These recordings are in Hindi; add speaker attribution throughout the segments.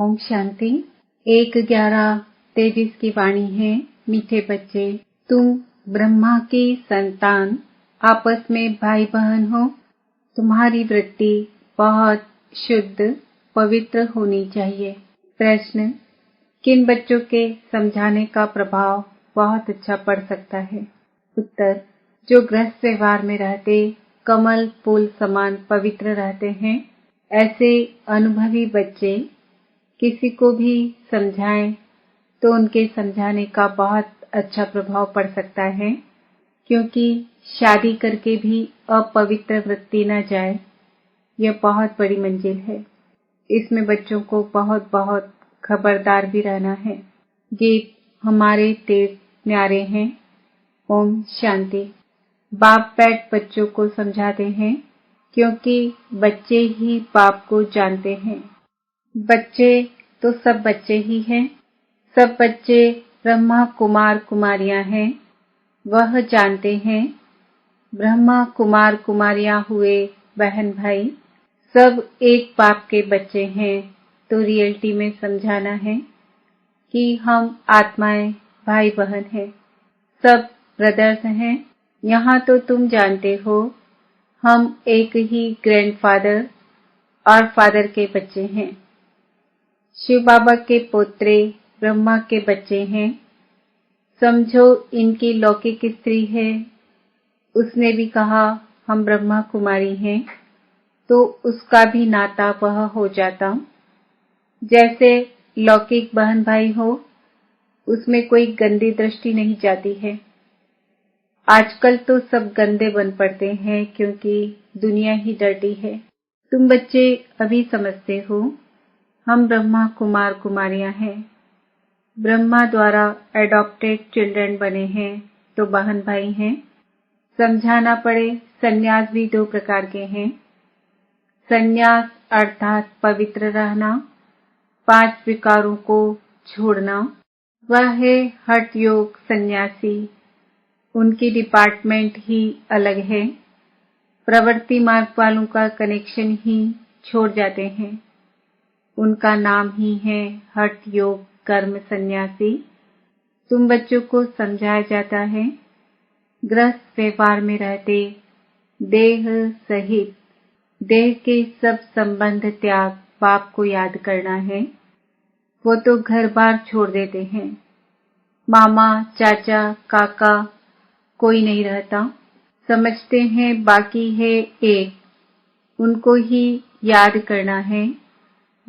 Speaker 1: ओम शांति। 1-11-23 की वाणी है। मीठे बच्चे, तुम ब्रह्मा की संतान, आपस में भाई बहन हो। तुम्हारी वृत्ति बहुत शुद्ध पवित्र होनी चाहिए। प्रश्न, किन बच्चों के समझाने का प्रभाव बहुत अच्छा पड़ सकता है? उत्तर, जो गृहस्थ व्यवहार में रहते कमल फूल समान पवित्र रहते हैं, ऐसे अनुभवी बच्चे किसी को भी समझाएं तो उनके समझाने का बहुत अच्छा प्रभाव पड़ सकता है, क्योंकि शादी करके भी अपवित्र वृत्ति न जाए, यह बहुत बड़ी मंजिल है। इसमें बच्चों को बहुत बहुत खबरदार भी रहना है। गीत हमारे तेज न्यारे हैं। ओम शांति। बाप बैठ बच्चों को समझाते हैं, क्योंकि बच्चे ही बाप को जानते हैं। बच्चे तो सब बच्चे ही हैं। सब बच्चे ब्रह्मा कुमार कुमारियां हैं। वह जानते हैं ब्रह्मा कुमार कुमारियां हुए बहन भाई, सब एक बाप के बच्चे हैं। तो रियलिटी में समझाना है कि हम आत्माएं भाई बहन हैं, सब ब्रदर्स हैं। यहाँ तो तुम जानते हो हम एक ही ग्रैंडफादर और फादर के बच्चे हैं। शिव बाबा के पोत्रे ब्रह्मा के बच्चे हैं। समझो इनकी लौकिक स्त्री है, उसने भी कहा हम ब्रह्मा कुमारी हैं, तो उसका भी नाता वह हो जाता। जैसे लौकिक बहन भाई हो, उसमें कोई गंदी दृष्टि नहीं जाती है। आजकल तो सब गंदे बन पड़ते हैं, क्योंकि दुनिया ही डर्टी है। तुम बच्चे अभी समझते हो हम ब्रह्मा कुमार कुमारियां हैं। ब्रह्मा द्वारा एडॉप्टेड चिल्ड्रन बने हैं, तो बहन भाई हैं। समझाना पड़े, संन्यास भी 2 प्रकार के हैं। संन्यास अर्थात पवित्र रहना, 5 विकारों को छोड़ना, वह है हठ योग सन्यासी। उनकी डिपार्टमेंट ही अलग है। प्रवृत्ति मार्ग वालों का कनेक्शन ही छोड़ जाते हैं। उनका नाम ही है हठ योग कर्म सन्यासी। तुम बच्चों को समझाया जाता है गृहस्थ व्यवहार में रहते देह सहित देह के सब संबंध त्याग बाप को याद करना है। वो तो घर बार छोड़ देते हैं, मामा चाचा काका कोई नहीं रहता। समझते हैं बाकी है एक, उनको ही याद करना है।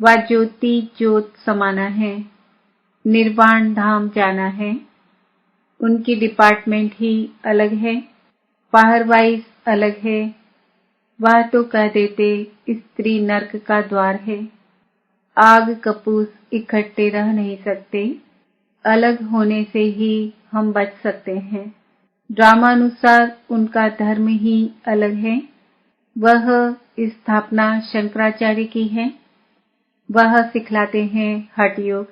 Speaker 1: वह ज्योति ज्योत समाना है, निर्वाण धाम जाना है। उनकी डिपार्टमेंट ही अलग है, बाहर वाइज अलग है। वह तो कह देते स्त्री नर्क का द्वार है। आग कपूस इकट्ठे रह नहीं सकते, अलग होने से ही हम बच सकते हैं। ड्रामानुसार उनका धर्म ही अलग है। वह स्थापना शंकराचार्य की है। वह सिखलाते हैं हठ योग,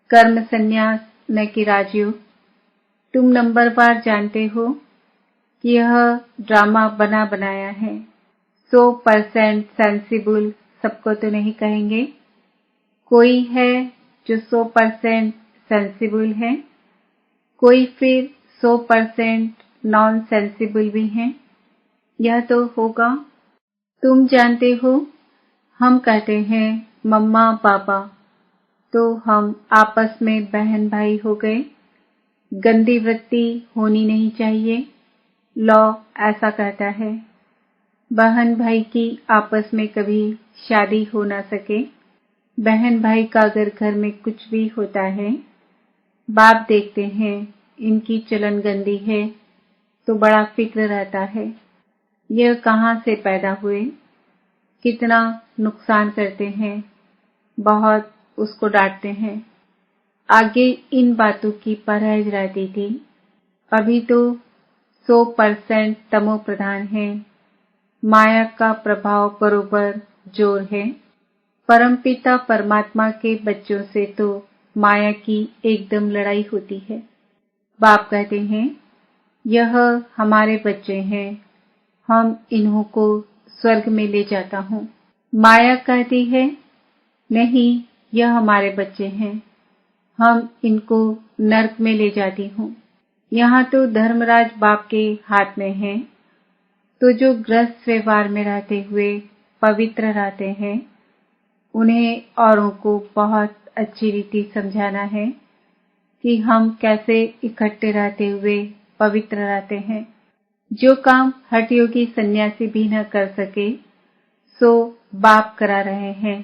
Speaker 1: कर्म संन्यास न कि राजयोग। तुम नंबरवार जानते हो कि यह ड्रामा बना बनाया है। 100% सेंसिबल सबको तो नहीं कहेंगे। कोई है जो 100% सेंसिबल है, कोई फिर 100% नॉन सेंसिबल भी हैं। यह तो होगा। तुम जानते हो हम कहते हैं मम्मा पापा, तो हम आपस में बहन भाई हो गए। गंदी वृत्ति होनी नहीं चाहिए, लॉ ऐसा कहता है। बहन भाई की आपस में कभी शादी हो ना सके। बहन भाई का अगर घर में कुछ भी होता है, बाप देखते हैं इनकी चलन गंदी है, तो बड़ा फिक्र रहता है यह कहाँ से पैदा हुए, कितना नुकसान करते हैं, बहुत उसको डांटते हैं। आगे इन बातों की परहेज रहती थी। अभी तो 100% तमो प्रधान है। माया का प्रभाव बरोबर जोर है। परमपिता परमात्मा के बच्चों से तो माया की एकदम लड़ाई होती है। बाप कहते हैं यह हमारे बच्चे हैं, हम इन्हों को स्वर्ग में ले जाता हूँ। माया कहती है नहीं, यह हमारे बच्चे हैं, हम इनको नर्क में ले जाती हूँ। यहाँ तो धर्मराज बाप के हाथ में है। तो जो गृहस्थ व्यवहार में रहते हुए पवित्र रहते हैं, उन्हें औरों को बहुत अच्छी रीति समझाना है कि हम कैसे इकट्ठे रहते हुए पवित्र रहते हैं। जो काम हठ योगी सन्यासी भी न कर सके, सो बाप करा रहे हैं।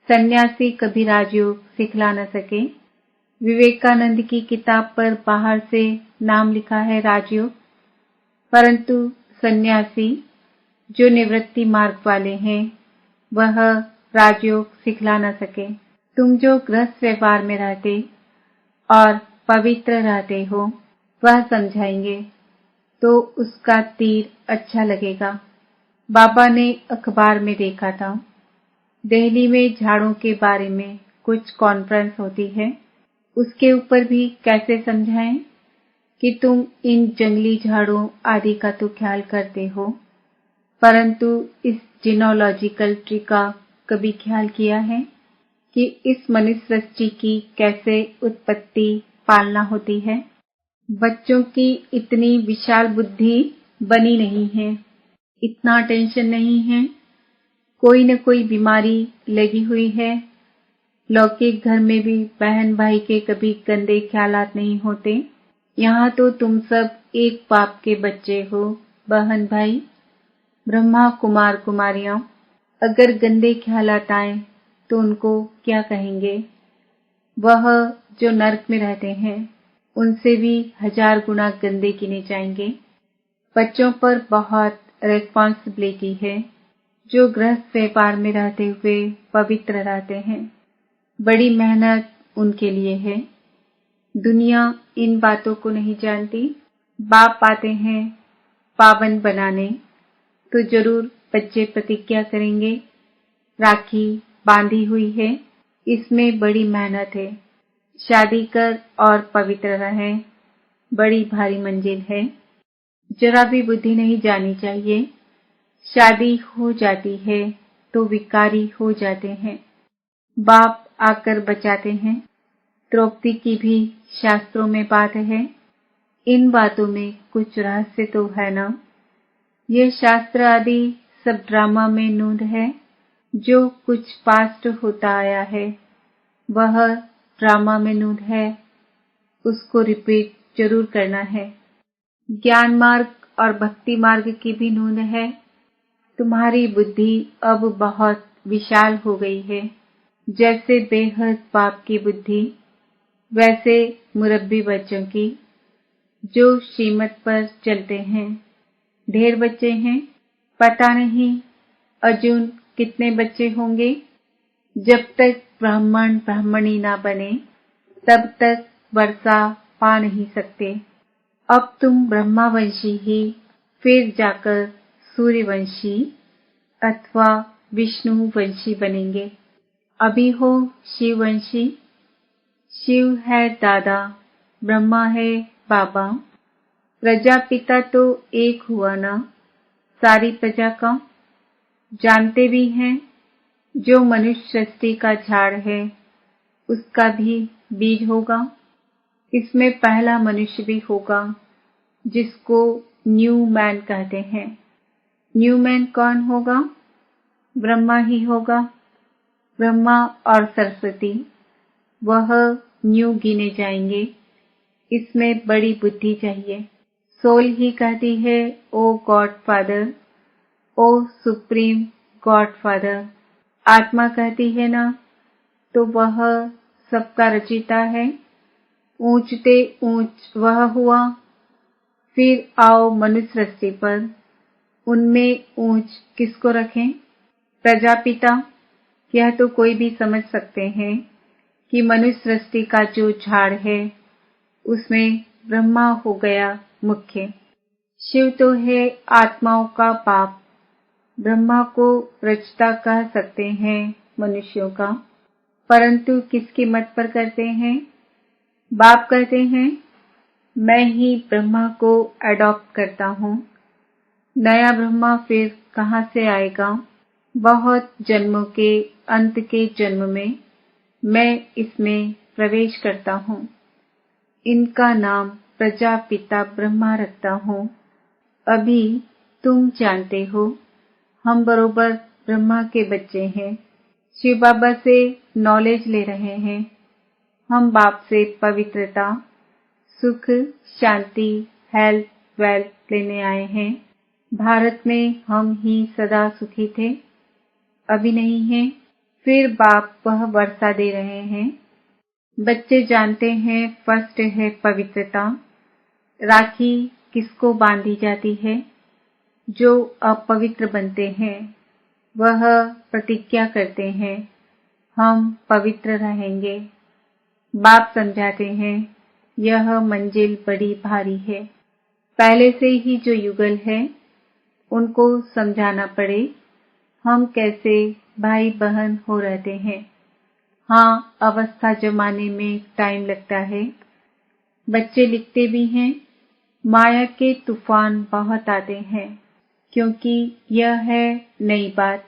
Speaker 1: सन्यासी कभी राजयोग सिखला न सके। विवेकानंद की किताब पर बाहर से नाम लिखा है राजयोग, परंतु सन्यासी जो निवृत्ति मार्ग वाले हैं, वह राजयोग सिखला न सके। तुम जो गृहस्थ व्यवहार में रहते और पवित्र रहते हो, वह समझाएंगे तो उसका तीर अच्छा लगेगा। बाबा ने अखबार में देखा था, दिल्ली में झाड़ों के बारे में कुछ कॉन्फ्रेंस होती है। उसके ऊपर भी कैसे समझाएं कि तुम इन जंगली झाड़ों आदि का तो ख्याल करते हो, परंतु इस जिनोलॉजिकल ट्री का कभी ख्याल किया है कि इस मनुष्य सृष्टि की कैसे उत्पत्ति पालना होती है। बच्चों की इतनी विशाल बुद्धि बनी नहीं है, इतना टेंशन नहीं है। कोई न कोई बीमारी लगी हुई है। लौकिक घर में भी बहन भाई के कभी गंदे ख्यालात नहीं होते। यहाँ तो तुम सब एक बाप के बच्चे हो, बहन भाई, ब्रह्मा कुमार कुमारियां। अगर गंदे ख्यालात आए तो उनको क्या कहेंगे? वह जो नरक में रहते हैं, उनसे भी 1000 गुना गंदे गिने जाएंगे। बच्चों पर बहुत रिस्पॉन्सिबिलिटी है, जो गृहस्थ व्यापार में रहते हुए पवित्र रहते हैं। बड़ी मेहनत उनके लिए है। दुनिया इन बातों को नहीं जानती। बाप आते हैं पावन बनाने, तो जरूर बच्चे प्रतिज्ञा करेंगे। राखी बांधी हुई है, इसमें बड़ी मेहनत है। शादी कर और पवित्र रहें, बड़ी भारी मंजिल है। जरा भी बुद्धि नहीं जानी चाहिए। शादी हो जाती है तो विकारी हो जाते हैं। बाप आकर बचाते हैं। द्रौपदी की भी शास्त्रों में बात है। इन बातों में कुछ रहस्य तो है ना? ये शास्त्र आदि सब ड्रामा में नूंद है। जो कुछ पास्ट होता आया है, वह ड्रामा में नूंद है। उसको रिपीट जरूर करना है। ज्ञान मार्ग और भक्ति मार्ग की भी नूंद है। तुम्हारी बुद्धि अब बहुत विशाल हो गई है। जैसे बेहद बाप की बुद्धि, वैसे मुरब्बी बच्चों की, जो श्रीमत पर चलते हैं। ढेर बच्चे हैं, पता नहीं अर्जुन कितने बच्चे होंगे। जब तक ब्राह्मण ब्राह्मणी ना बने, तब तक वर्षा पा नहीं सकते। अब तुम ब्रह्मावंशी ही, फिर जाकर सूर्यवंशी अथवा विष्णुवंशी बनेंगे। अभी हो शिववंशी। शिव है दादा, ब्रह्मा है बाबा। प्रजापिता तो एक हुआ ना सारी प्रजा का। जानते भी हैं, जो मनुष्य सृष्टि का झाड़ है, उसका भी बीज होगा। इसमें पहला मनुष्य भी होगा, जिसको न्यू मैन कहते हैं। न्यू मैन कौन होगा? ब्रह्मा ही होगा। ब्रह्मा और सरस्वती, वह न्यू गिने जाएंगे। इसमें बड़ी बुद्धि चाहिए। सोल ही कहती है, ओ गॉड फादर, ओ सुप्रीम गॉड फादर। आत्मा कहती है ना, तो वह सबका रचिता है। ऊंचते ऊंच वह हुआ। फिर आओ मनुष्य सृष्टि पर, उनमें ऊंच किसको रखें? प्रजापिता। यह तो कोई भी समझ सकते हैं कि मनुष्य सृष्टि का जो झाड़ है, उसमें ब्रह्मा हो गया मुख्य। शिव तो है आत्माओं का बाप। ब्रह्मा को रचता कह सकते हैं मनुष्यों का, परंतु किसकी मत पर करते हैं? बाप कहते हैं, मैं ही ब्रह्मा को अडॉप्ट करता हूँ। नया ब्रह्मा फिर कहाँ से आएगा? बहुत जन्मों के अंत के जन्म में मैं इसमें प्रवेश करता हूँ। इनका नाम प्रजापिता ब्रह्मा रखता हूँ। अभी तुम जानते हो, हम बरोबर ब्रह्मा के बच्चे हैं। शिव बाबा से नॉलेज ले रहे हैं। हम बाप से पवित्रता, सुख, शांति, हेल्थ, वेल्थ लेने आए हैं। भारत में हम ही सदा सुखी थे, अभी नहीं है। फिर बाप वह वर्षा दे रहे हैं। बच्चे जानते हैं फर्स्ट है पवित्रता। राखी किसको बांधी जाती है? जो अपवित्र बनते हैं, वह प्रतिज्ञा करते हैं हम पवित्र रहेंगे। बाप समझाते हैं यह मंजिल बड़ी भारी है। पहले से ही जो युगल है उनको समझाना पड़े हम कैसे भाई बहन हो रहते हैं। हाँ, अवस्था जमाने में टाइम लगता है। बच्चे लिखते भी हैं, माया के तूफान बहुत आते हैं, क्योंकि यह है नई बात।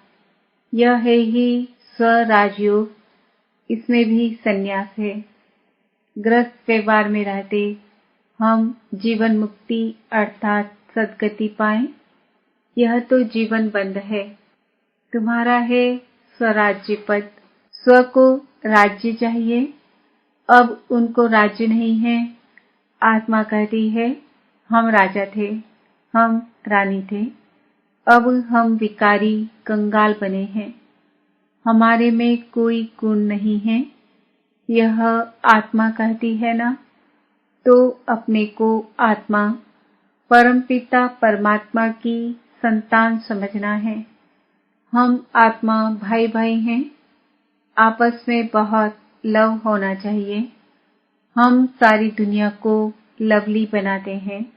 Speaker 1: यह है ही स्वराजयोग, इसमें भी संन्यास है। ग्रस्त व्यवहार में रहते हम जीवन मुक्ति अर्थात सद्गति पाएं। यह तो जीवन बंद है। तुम्हारा है स्वराज्य पद। स्व को राज्य चाहिए, अब उनको राज्य नहीं है। आत्मा कहती है हम राजा थे, हम रानी थे, अब हम विकारी कंगाल बने हैं। हमारे में कोई गुण नहीं है, यह आत्मा कहती है ना। तो अपने को आत्मा, परमपिता परमात्मा की संतान समझना है। हम आत्मा भाई भाई हैं, आपस में बहुत लव होना चाहिए। हम सारी दुनिया को लवली बनाते हैं।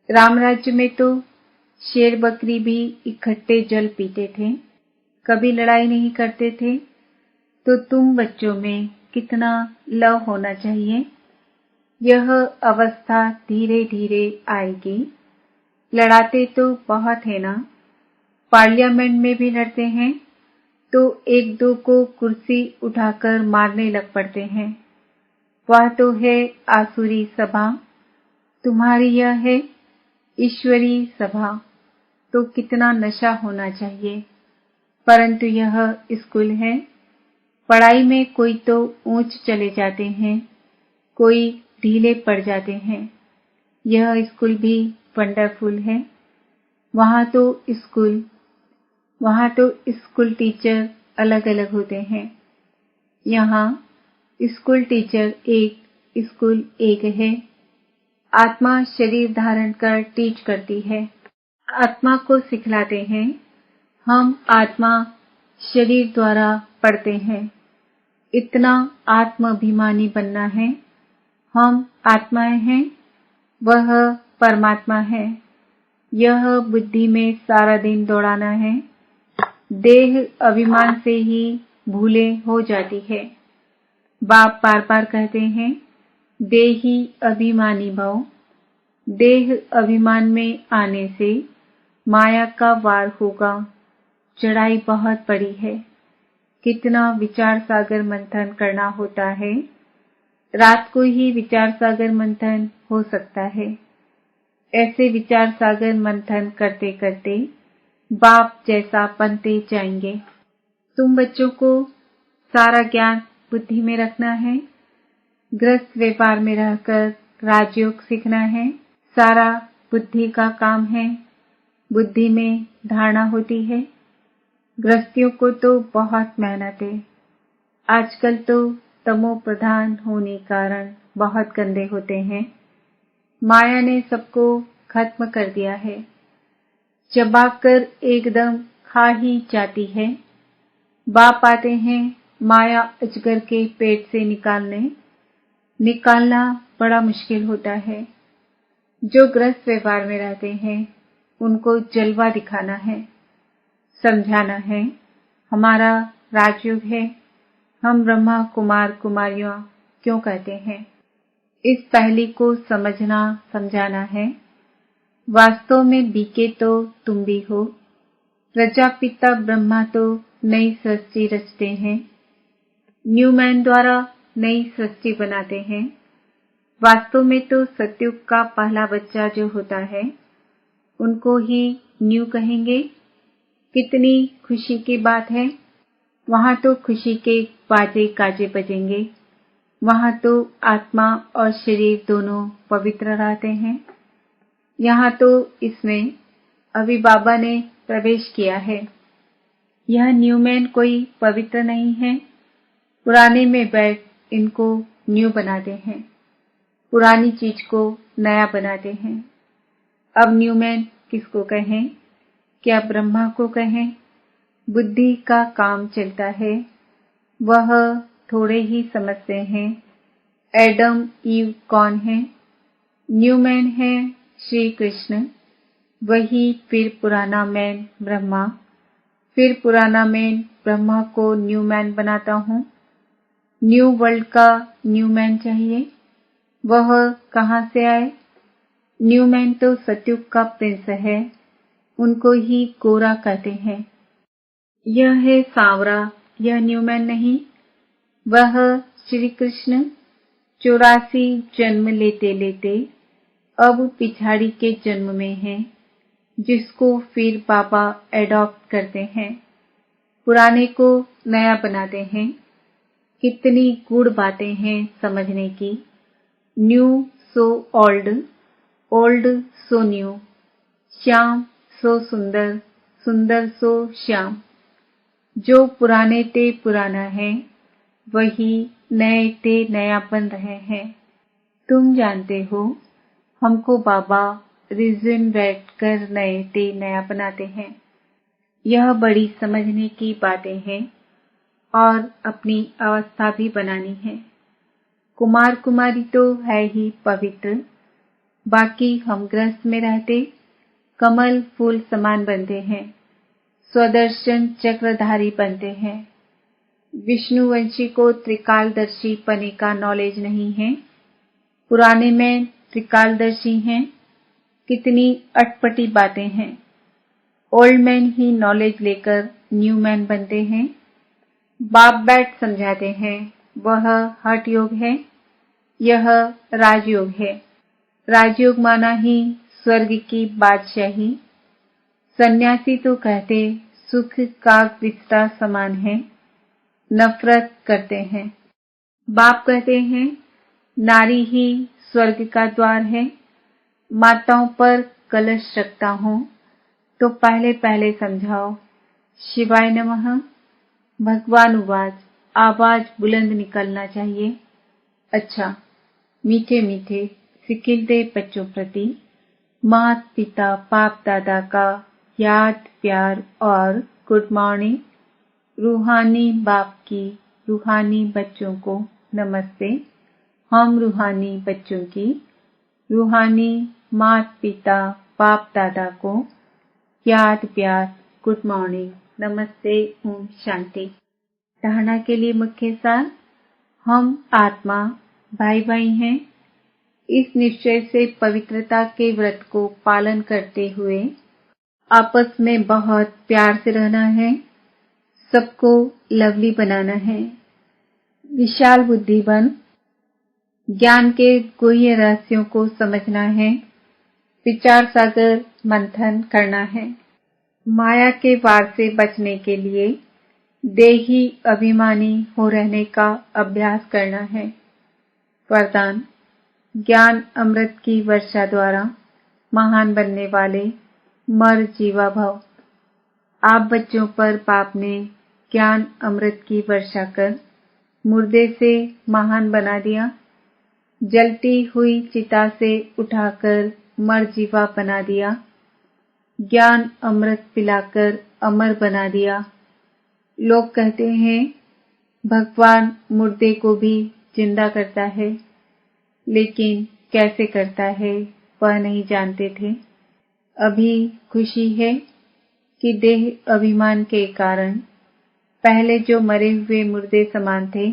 Speaker 1: राम राज्य में तो शेर बकरी भी इकट्ठे जल पीते थे, कभी लड़ाई नहीं करते थे। तो तुम बच्चों में कितना लव होना चाहिए। यह अवस्था धीरे धीरे आएगी। लड़ाते तो बहुत है ना, पार्लियामेंट में भी लड़ते हैं तो एक दो को कुर्सी उठाकर मारने लग पड़ते हैं। वह तो है आसुरी सभा, तुम्हारी यह है ईश्वरी सभा। तो कितना नशा होना चाहिए। परंतु यह स्कूल है। पढ़ाई में कोई तो ऊंच चले जाते हैं, कोई ढीले पड़ जाते हैं। यह स्कूल भी वंडरफुल है। वहाँ तो स्कूल टीचर अलग अलग होते हैं। यहाँ स्कूल टीचर एक, स्कूल एक है। आत्मा शरीर धारण कर टीच करती है। आत्मा को सिखलाते हैं। हम आत्मा शरीर द्वारा पढ़ते हैं। इतना आत्माभिमानी बनना है। हम आत्माएं हैं, वह परमात्मा है। यह बुद्धि में सारा दिन दौड़ाना है। देह अभिमान से ही भूले हो जाती है। बाप बार बार कहते हैं देही अभिमानी भव। देह अभिमान में आने से माया का वार होगा। चढ़ाई बहुत बड़ी है। कितना विचार सागर मंथन करना होता है। रात को ही विचार सागर मंथन हो सकता है। ऐसे विचार सागर मंथन करते करते बाप जैसा बनते जाएंगे। तुम बच्चों को सारा ज्ञान बुद्धि में रखना है। ग्रस्त व्यापार में रहकर राजयोग सीखना है। सारा बुद्धि का काम है। बुद्धि में धारणा होती है। गृहस्थियों को तो बहुत मेहनत है। आजकल तो तमो प्रधान होने कारण बहुत गंदे होते हैं। माया ने सबको खत्म कर दिया है। चबाकर एकदम खा ही जाती है। बाप आते हैं माया अजगर के पेट से निकालना बड़ा मुश्किल होता है। जो ग्रस्त व्यवहार में रहते हैं उनको जलवा दिखाना है, समझाना है हमारा राजयोग है। हम ब्रह्मा कुमार कुमारियां क्यों कहते हैं, इस पहली को समझना समझाना है। वास्तव में बीके तो तुम भी हो। प्रजापिता ब्रह्मा तो नई सृष्टि रचते हैं। न्यूमैन द्वारा नई सृष्टि बनाते हैं। वास्तव में तो सतयुग का पहला बच्चा जो होता है उनको ही न्यू कहेंगे। कितनी खुशी की बात है। वहां तो खुशी के बाजे गाजे बजेंगे। वहां तो आत्मा और शरीर दोनों पवित्र रहते हैं। यहाँ तो इसमें अभी बाबा ने प्रवेश किया है। यह न्यूमैन कोई पवित्र नहीं है। पुराने में बैठ इनको न्यू बनाते हैं। पुरानी चीज को नया बनाते हैं। अब न्यूमैन किसको कहें? क्या ब्रह्मा को कहें? बुद्धि का काम चलता है। वह थोड़े ही समझते हैं। एडम ईव कौन है? न्यूमैन है श्री कृष्ण। वही फिर पुराना मैन ब्रह्मा। फिर पुराना मैन ब्रह्मा को न्यूमैन बनाता हूँ। न्यू वर्ल्ड का न्यूमैन चाहिए। वह कहाँ से आए? न्यूमैन तो सतयुग का प्रिंस है। उनको ही गोरा कहते हैं। यह है सांवरा, यह न्यूमैन नहीं। वह श्री कृष्ण 84 जन्म लेते लेते अब पिछाड़ी के जन्म में है, जिसको फिर बाबा एडॉप्ट करते हैं। पुराने को नया बनाते हैं। कितनी गूढ़ बातें हैं समझने की। New so old, old so new, Shyam so सुंदर, सुंदर सो श्याम। जो पुराने ते पुराना है, वही नए ते नया बन रहे हैं। तुम जानते हो, हमको बाबा रिजनरेट कर नए ते नया बनाते हैं। यह बड़ी समझने की बातें हैं और अपनी अवस्था भी बनानी है। कुमार कुमारी तो है ही पवित्र। बाकी हम गृहस्थ में रहते कमल फूल समान बनते हैं। स्वदर्शन चक्रधारी बनते हैं। विष्णुवंशी को त्रिकालदर्शी पने का नॉलेज नहीं है। पुराने में त्रिकालदर्शी हैं। कितनी अटपटी बातें हैं। ओल्ड मैन ही नॉलेज लेकर न्यू मैन बनते हैं। बाप बैठ समझाते हैं। वह हठ योग है। यह राजयोग है। राजयोग माना ही स्वर्ग की बादशाही। सन्यासी तो कहते सुख का विस्तार समान है। नफरत करते हैं। बाप कहते हैं नारी ही स्वर्ग का द्वार है। माताओं पर कलश रखता हूँ तो पहले पहले समझाओ। शिवाय नमः। भगवान उवाच, आवाज बुलंद निकलना चाहिए। अच्छा, मीठे मीठे सिकिलते बच्चों प्रति मात पिता बाप दादा का याद प्यार और गुड मॉर्निंग। रूहानी बाप की रूहानी बच्चों को नमस्ते। हम रूहानी बच्चों की रूहानी मात पिता बाप दादा को याद प्यार गुड मॉर्निंग नमस्ते ओम शांति। धारणा के लिए मुख्य सार, हम आत्मा भाई भाई हैं। इस निश्चय से पवित्रता के व्रत को पालन करते हुए आपस में बहुत प्यार से रहना है। सबको लवली बनाना है। विशाल बुद्धि बन ज्ञान के गुह्य रहस्यों को समझना है। विचार सागर मंथन करना है। माया के वार से बचने के लिए देही अभिमानी हो रहने का अभ्यास करना है। वरदान, ज्ञान अमृत की वर्षा द्वारा महान बनने वाले मर जीवा भव। आप बच्चों पर बाप ने ज्ञान अमृत की वर्षा कर मुर्दे से महान बना दिया। जलती हुई चिता से उठाकर मर जीवा बना दिया। ज्ञान अमृत पिलाकर अमर बना दिया। लोग कहते हैं भगवान मुर्दे को भी जिंदा करता है, लेकिन कैसे करता है वह नहीं जानते थे। अभी खुशी है कि देह अभिमान के कारण पहले जो मरे हुए मुर्दे समान थे,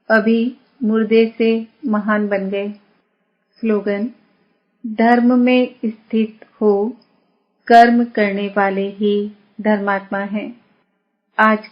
Speaker 1: अभी मुर्दे से महान बन गए। स्लोगन, धर्म में स्थित हो कर्म करने वाले ही धर्मात्मा हैं। आज